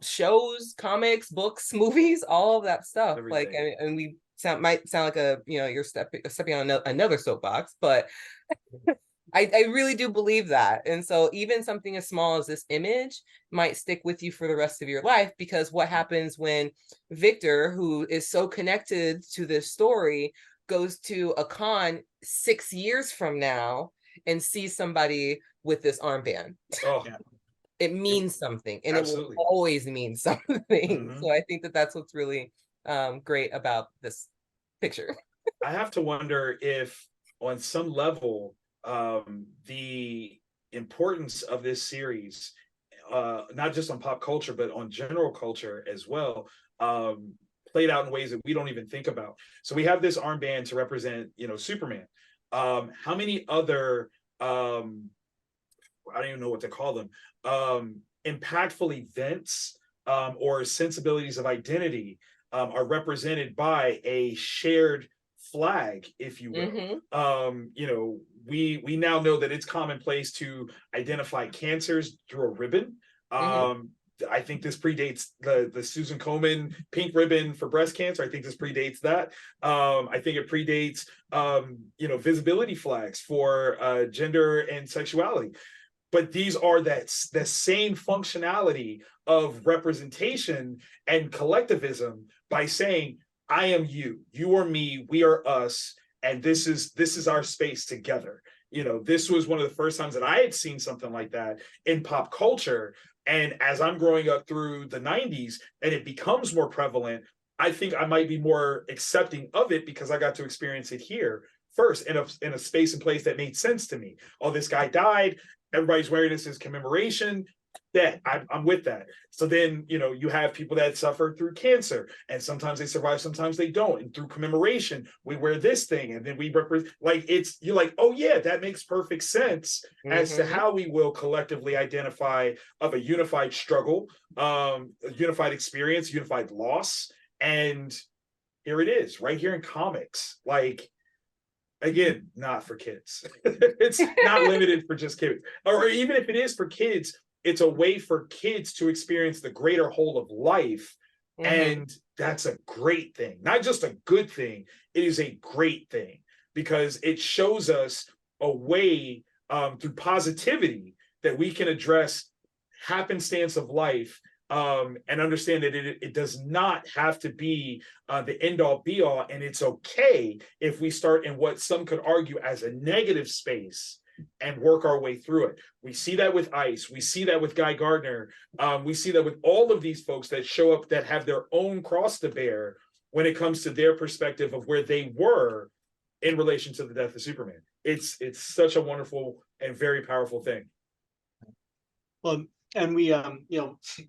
shows, comics, books, movies, all of that stuff. Everything. Like, and we might sound like you're stepping on another soapbox, but I really do believe that. And so even something as small as this image might stick with you for the rest of your life, because what happens when Victor, who is so connected to this story, goes to a con 6 years from now and sees somebody with this armband? It means something, and Absolutely. It will always mean something. So I think that that's what's really great about this picture. I have to wonder if on some level, the importance of this series, not just on pop culture, but on general culture as well, played out in ways that we don't even think about. So we have this armband to represent, Superman. How many other, I don't even know what to call them, impactful events or sensibilities of identity are represented by a shared flag, if you will. We now know that it's commonplace to identify cancers through a ribbon. I think this predates the Susan Komen pink ribbon for breast cancer. I think this predates that. I think it predates visibility flags for gender and sexuality. But these are the same functionality of representation and collectivism by saying, I am you, you are me, we are us, and this is our space together. This was one of the first times that I had seen something like that in pop culture. And as I'm growing up through the 90s and it becomes more prevalent, I think I might be more accepting of it because I got to experience it here first in a space and place that made sense to me. Oh, this guy died. Everybody's wearing this as commemoration. That I'm with that. So then, you have people that suffer through cancer, and sometimes they survive, sometimes they don't. And through commemoration, we wear this thing, and then we represent. You're like, oh yeah, that makes perfect sense as to how we will collectively identify of a unified struggle, a unified experience, unified loss, and here it is, right here in comics. Again, not for kids. It's not limited for just kids, or even if it is for kids. It's a way for kids to experience the greater whole of life. And that's a great thing, not just a good thing. It is a great thing because it shows us a way through positivity that we can address happenstance of life and understand that it does not have to be the end all be all. And it's okay if we start in what some could argue as a negative space and work our way through it. We see that with ICE. We see that with Guy Gardner. We see that with all of these folks that show up that have their own cross to bear when it comes to their perspective of where they were in relation to the death of Superman. It's such a wonderful and very powerful thing. Well, and we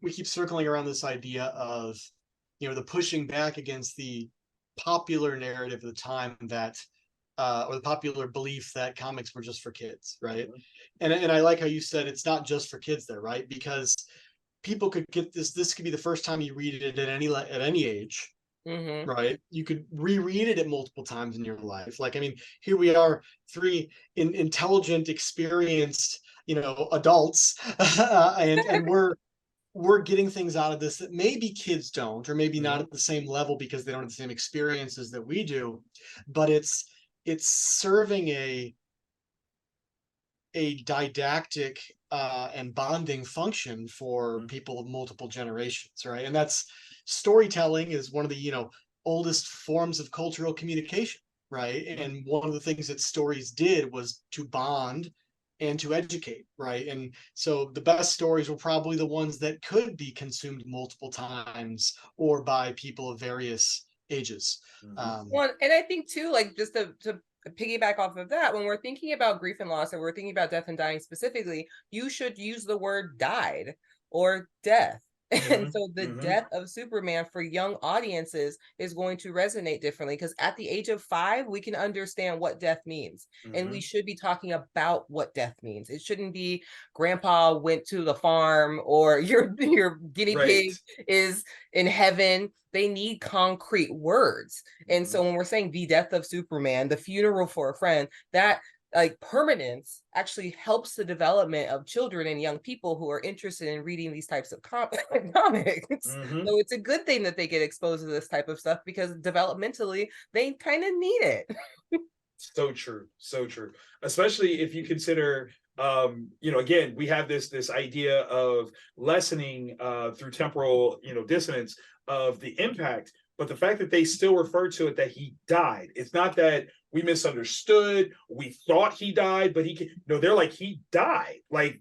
we keep circling around this idea of the pushing back against the popular narrative of the time that or the popular belief that comics were just for kids, right? And I like how you said it's not just for kids there, right? Because people could get this could be the first time you read it at any age, right? You could reread it at multiple times in your life. Here we are, three intelligent, experienced, adults, and we're getting things out of this that maybe kids don't, or maybe not at the same level because they don't have the same experiences that we do, but it's serving a didactic and bonding function for people of multiple generations, right? And that's storytelling is one of the oldest forms of cultural communication, right? And one of the things that stories did was to bond and to educate, right? And so the best stories were probably the ones that could be consumed multiple times or by people of various ages. Well, and I think too, just to piggyback off of that, when we're thinking about grief and loss, and we're thinking about death and dying specifically, you should use the word died or death. And so the death of Superman for young audiences is going to resonate differently because at the age of 5, we can understand what death means. And we should be talking about what death means. It shouldn't be grandpa went to the farm or your guinea pig is in heaven. They need concrete words. And so when we're saying the death of Superman, the funeral for a friend, that permanence actually helps the development of children and young people who are interested in reading these types of comics. So it's a good thing that they get exposed to this type of stuff because developmentally they kind of need it. So true, especially if you consider again, we have this idea of lessening through temporal dissonance of the impact, but the fact that they still refer to it that he died, it's not that we misunderstood, we thought he died, but they're like, he died.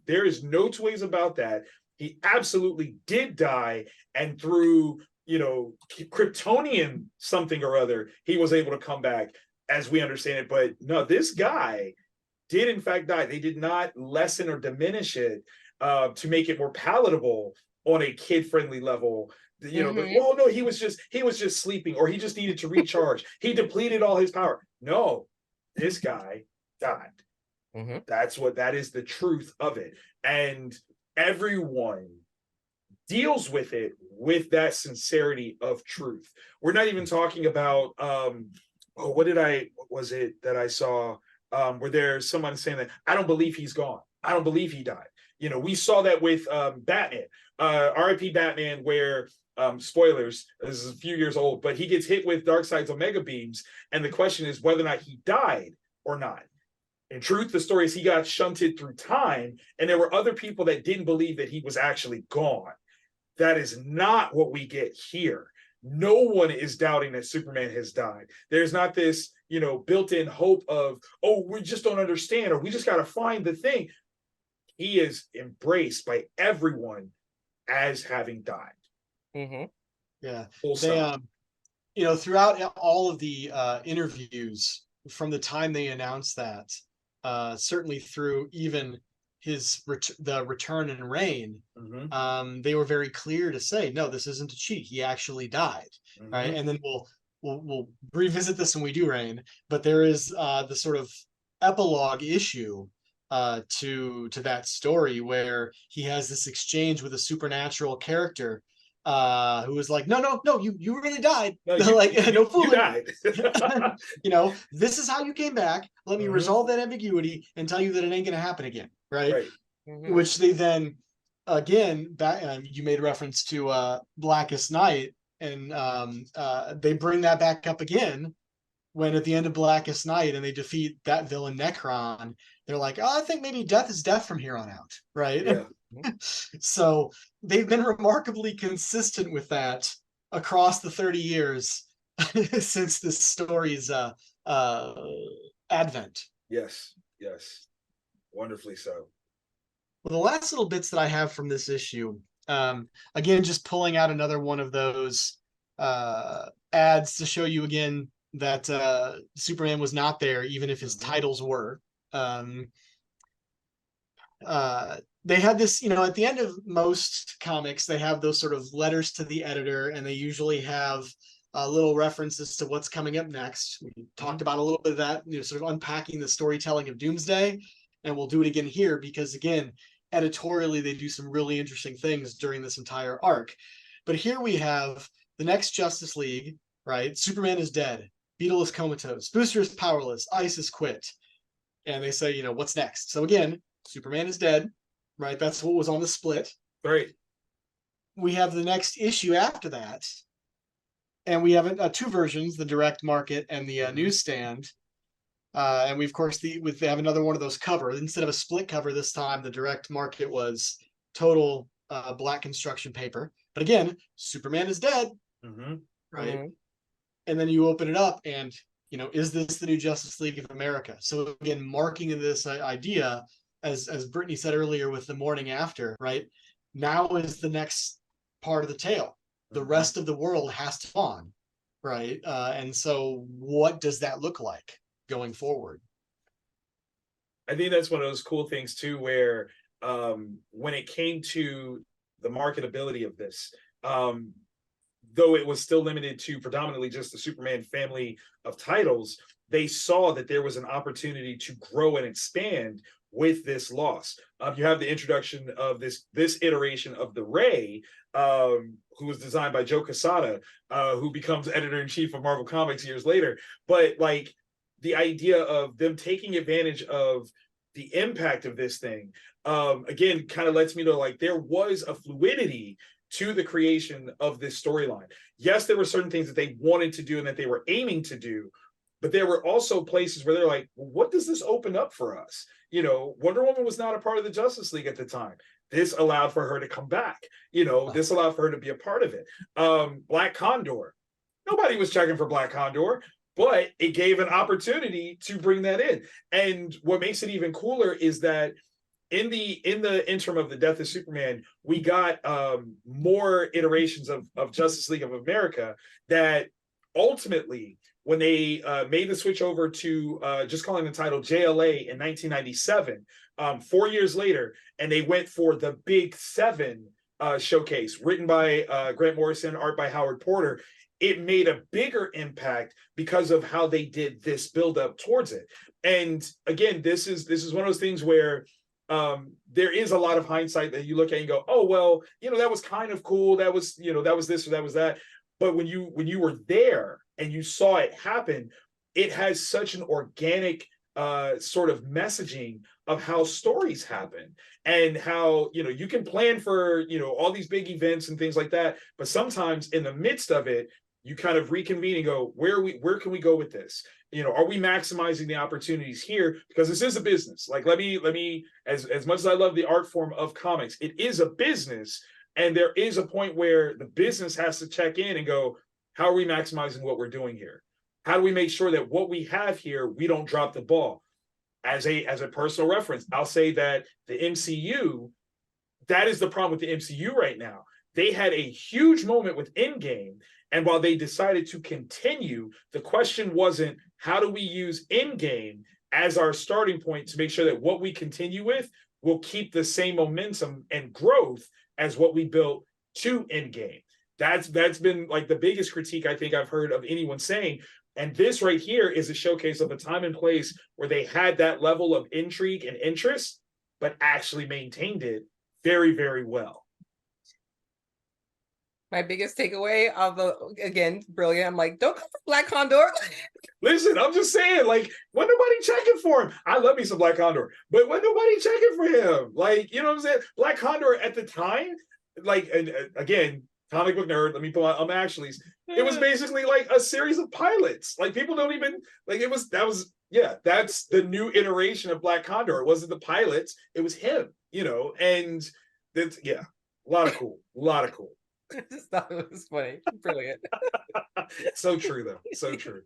There is no two ways about that. He absolutely did die, and through Kryptonian something or other, he was able to come back, as we understand it. But no, this guy did in fact die. They did not lessen or diminish it to make it more palatable on a kid-friendly level. Oh no, he was just sleeping, or he just needed to recharge. He depleted all his power. No, this guy died. That is the truth of it. And everyone deals with it with that sincerity of truth. We're not even talking about was it that I saw where there's someone saying that I don't believe he's gone. I don't believe he died. We saw that with Batman, RIP Batman, where spoilers, this is a few years old, but he gets hit with Darkseid's Omega beams, and the question is whether or not he died or not. In truth, the story is he got shunted through time, and there were other people that didn't believe that he was actually gone. That is not what we get here. No one is doubting that Superman has died. There's not this, built-in hope of, oh, we just don't understand, or we just got to find the thing. He is embraced by everyone as having died. Mm-hmm. Yeah. They, throughout all of the interviews from the time they announced that, certainly through even the return and reign, they were very clear to say, no, this isn't a cheat. He actually died. Right. And then we'll revisit this when we do reign, but there is the sort of epilogue issue to that story where he has this exchange with a supernatural character who was like, no, you really died. No, no fooling. You died. This is how you came back. Let me resolve that ambiguity and tell you that it ain't going to happen again. Right. Which they then, again, you made reference to Blackest Night, and they bring that back up again when at the end of Blackest Night and they defeat that villain Necron. They're like, oh, I think maybe death is death from here on out. Right. Yeah. So they've been remarkably consistent with that across the 30 years since this story's advent. Yes. Wonderfully so. Well, the last little bits that I have from this issue, again, just pulling out another one of those ads to show you again that Superman was not there, even if his titles were. They had this, at the end of most comics, they have those sort of letters to the editor, and they usually have little references to what's coming up next. We talked about a little bit of that, sort of unpacking the storytelling of Doomsday, and we'll do it again here because, again, editorially, they do some really interesting things during this entire arc. But here we have the next Justice League, right? Superman is dead. Beetle is comatose. Booster is powerless. Ice is quit. And they say, what's next? So again, Superman is dead, right? That's what was on the split. Right. We have the next issue after that. And we have two versions, the direct market and the newsstand. And we, of course, they have another one of those covers. Instead of a split cover this time, the direct market was total black construction paper. But again, Superman is dead, right? And then you open it up and, is this the new Justice League of America? So again, marking this idea, as Brittani said earlier with the morning after, right? Now is the next part of the tale. The rest of the world has to go on, right? And so what does that look like going forward? I think that's one of those cool things too, where when it came to the marketability of this, though it was still limited to predominantly just the Superman family of titles, they saw that there was an opportunity to grow and expand with this loss. You have the introduction of this iteration of the Ray, who was designed by Joe Quesada, who becomes editor-in-chief of Marvel Comics years later. But like the idea of them taking advantage of the impact of this thing, again, kind of lets me know like there was a fluidity to the creation of this storyline. Yes, there were certain things that they wanted to do and that they were aiming to do, but there were also places where they're like, well, what does this open up for us? Wonder Woman was not a part of the Justice League at the time. This allowed for her to come back. This allowed for her to be a part of it. Black Condor. Nobody was checking for Black Condor, but it gave an opportunity to bring that in. And what makes it even cooler is that in the interim of the death of Superman, we got more iterations of Justice League of America that ultimately, when they made the switch over to just calling the title JLA in 1997, 4 years later, and they went for the Big Seven showcase, written by Grant Morrison, art by Howard Porter. It made a bigger impact because of how they did this build up towards it. And again, this is one of those things where there is a lot of hindsight that you look at and go, oh, well, that was kind of cool. That was, that was this or that was that. But when you were there and you saw it happen, it has such an organic sort of messaging of how stories happen, and how, you know, you can plan for, you know, all these big events and things like that, but sometimes in the midst of it, you kind of reconvene and go, where can we go with this? You know, are we maximizing the opportunities here? Because this is a business. Like, let me, as much as I love the art form of comics, it is a business. And there is a point where the business has to check in and go, how are we maximizing what we're doing here? How do we make sure that what we have here, we don't drop the ball? As a personal reference, I'll say that the MCU, that is the problem with the MCU right now. They had a huge moment with Endgame, and while they decided to continue, the question wasn't how do we use Endgame as our starting point to make sure that what we continue with will keep the same momentum and growth as what we built to Endgame. That's been like the biggest critique I think I've heard of anyone saying. And this right here is a showcase of a time and place where they had that level of intrigue and interest, but actually maintained it very, very well. My biggest takeaway of again, brilliant. I'm like, don't come for Black Condor. Listen, I'm just saying, like, when nobody checking for him, I love me some Black Condor, but when nobody checking for him, like, you know what I'm saying? Black Condor at the time, like, and again, comic book nerd, let me pull out Actually's. It was basically like a series of pilots. Like, people don't even, like, that's the new iteration of Black Condor. It wasn't the pilots, it was him, you know, and that's, yeah, a lot of cool. I just thought it was funny. Brilliant. So true, though. So true.